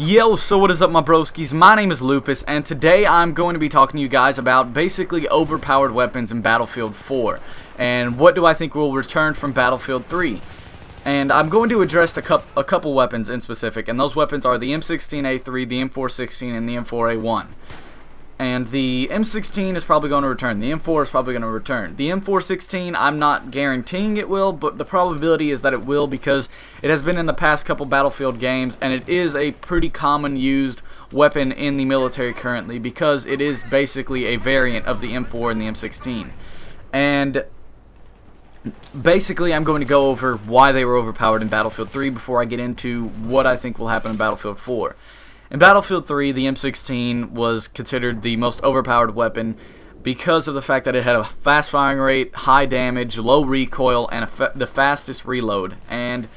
Yo, so what is up my broskies? My name is Lupus, and today I'm going to be talking to you guys about basically overpowered weapons in Battlefield 4. And what do I think will return from Battlefield 3? And I'm going to address a couple weapons in specific, and those weapons are the M16A3, the M416, and the M4A1. And the M16 is probably going to return. The M4 is probably going to return. The M416, I'm not guaranteeing it will, but the probability is that it will because it has been in the past couple Battlefield games, and it is a pretty common used weapon in the military currently because it is basically a variant of the M4 and the M16. And basically, I'm going to go over why they were overpowered in Battlefield 3 before I get into what I think will happen in Battlefield 4. In Battlefield 3, the M16 was considered the most overpowered weapon because of the fact that it had a fast firing rate, high damage, low recoil, and the fastest reload. And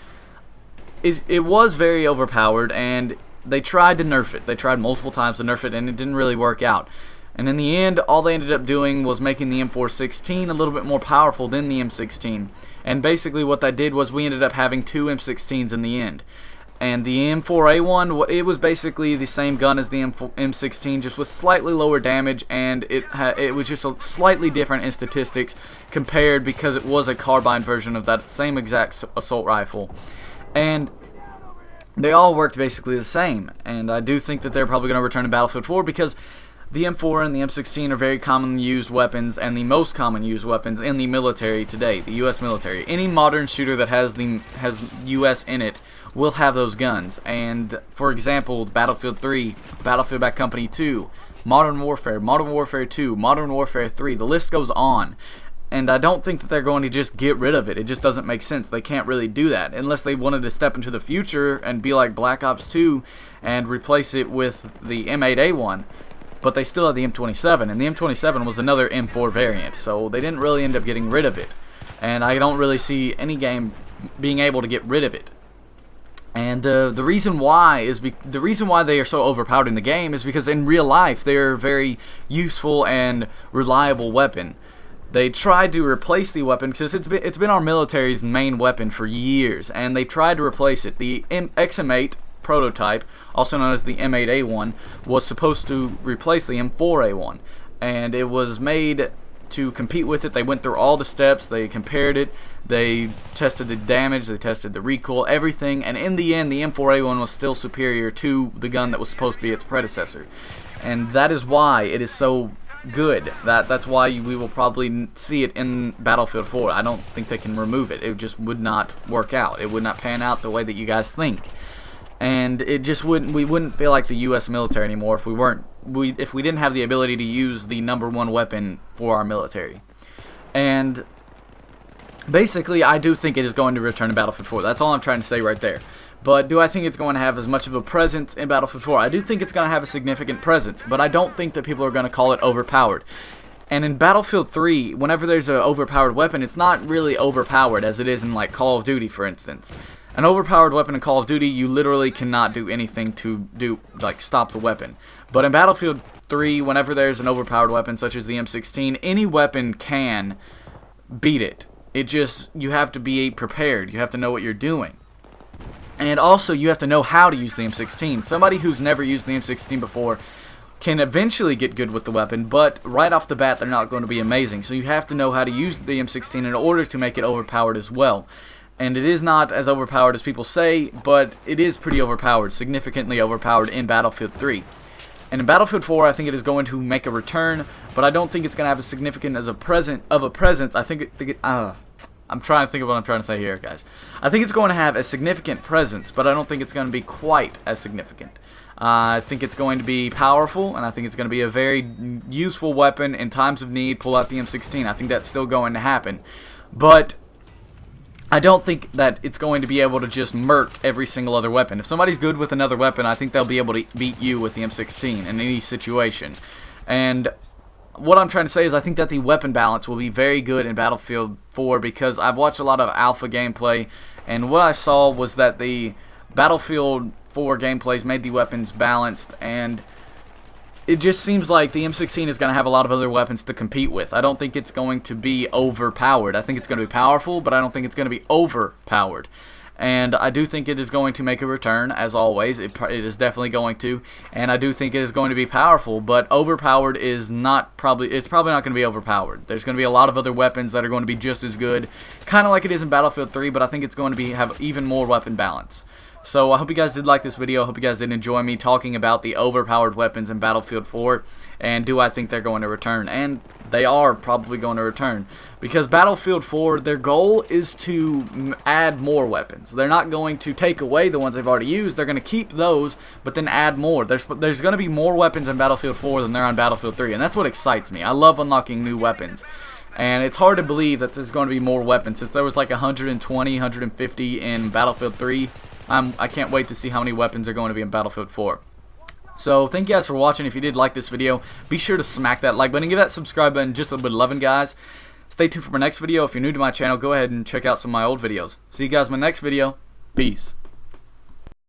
it was very overpowered, and they tried to nerf it. They tried multiple times to nerf it, and it didn't really work out. And in the end, all they ended up doing was making the M416 a little bit more powerful than the M16. And basically what that did was we ended up having two M16s in the end. And the M4A1, it was basically the same gun as the M16, just with slightly lower damage, and it was just slightly different in statistics compared because it was a carbine version of that same exact assault rifle. And they all worked basically the same, and I do think that they're probably going to return to Battlefield 4 because the M4 and the M16 are very commonly used weapons and the most common used weapons in the military today, the U.S. military. Any modern shooter that has U.S. in it will have those guns. And for example, Battlefield 3, Battlefield Bad Company 2, Modern Warfare 2, Modern Warfare 3, the list goes on. And I don't think that they're going to just get rid of it. It just doesn't make sense. They can't really do that unless they wanted to step into the future and be like Black Ops 2 and replace it with the M8A1. But they still had the M27, and the M27 was another M4 variant, so they didn't really end up getting rid of it. And I don't really see any game being able to get rid of it. And the reason why they are so overpowered in the game is because in real life they're a very useful and reliable weapon. They tried to replace the weapon because it's been our military's main weapon for years, and they tried to replace it. The XM8 prototype, also known as the M8A1, was supposed to replace the M4A1, and it was made to compete with it. They went through all the steps, they compared it, they tested the damage, they tested the recoil, everything, and in the end the M4A1 was still superior to the gun that was supposed to be its predecessor. And that is why it is so good. That's why we will probably see it in Battlefield 4. I don't think they can remove it. It just would not work out. It would not pan out the way that you guys think. And it just we wouldn't feel like the U.S. military anymore if we didn't have the ability to use the #1 weapon for our military. And basically, I do think it is going to return to Battlefield 4. That's all I'm trying to say right there. But do I think it's going to have as much of a presence in Battlefield 4? I do think it's going to have a significant presence, but I don't think that people are going to call it overpowered. And in Battlefield 3, whenever there's an overpowered weapon, it's not really overpowered as it is in like Call of Duty, for instance. An overpowered weapon in Call of Duty, you literally cannot do anything to stop the weapon. But in Battlefield 3, whenever there's an overpowered weapon such as the M16, any weapon can beat it. You have to be prepared. You have to know what you're doing. And also, you have to know how to use the M16. Somebody who's never used the M16 before can eventually get good with the weapon, but right off the bat, they're not going to be amazing. So you have to know how to use the M16 in order to make it overpowered as well. And it is not as overpowered as people say, but it is pretty overpowered, significantly overpowered in Battlefield 3. And in Battlefield 4, I think it is going to make a return, but I don't think it's going to have as significant as a presence. I think I'm trying to think of what I'm trying to say here, guys. I think it's going to have a significant presence, but I don't think it's going to be quite as significant. I think it's going to be powerful, and I think it's going to be a very useful weapon in times of need. Pull out the M16. I think that's still going to happen. But I don't think that it's going to be able to just murk every single other weapon. If somebody's good with another weapon, I think they'll be able to beat you with the M16 in any situation. And what I'm trying to say is I think that the weapon balance will be very good in Battlefield 4 because I've watched a lot of alpha gameplay, and what I saw was that the Battlefield 4 gameplays made the weapons balanced, and it just seems like the M16 is going to have a lot of other weapons to compete with. I don't think it's going to be overpowered. I think it's going to be powerful, but I don't think it's going to be overpowered. and I do think it is going to make a return, as always. It is definitely going to, and I do think it is going to be powerful, but overpowered is not probably, it's probably not going to be overpowered. There's going to be a lot of other weapons that are going to be just as good, kind of like it is in Battlefield 3, but I think it's going to have even more weapon balance. So I hope you guys did like this video. I hope you guys did enjoy me talking about the overpowered weapons in Battlefield 4, and do I think they're going to return? And they are probably going to return, because Battlefield 4, their goal is to add more weapons. They're not going to take away the ones they've already used. They're going to keep those, but then add more. There's going to be more weapons in Battlefield 4 than there are on Battlefield 3, and that's what excites me. I love unlocking new weapons. And it's hard to believe that there's going to be more weapons, since there was like 120, 150 in Battlefield 3. I can't wait to see how many weapons are going to be in Battlefield 4. So thank you guys for watching. If you did like this video, be sure to smack that like button and give that subscribe button just a little bit of loving, guys. Stay tuned for my next video. If you're new to my channel, go ahead and check out some of my old videos. See you guys in my next video. Peace.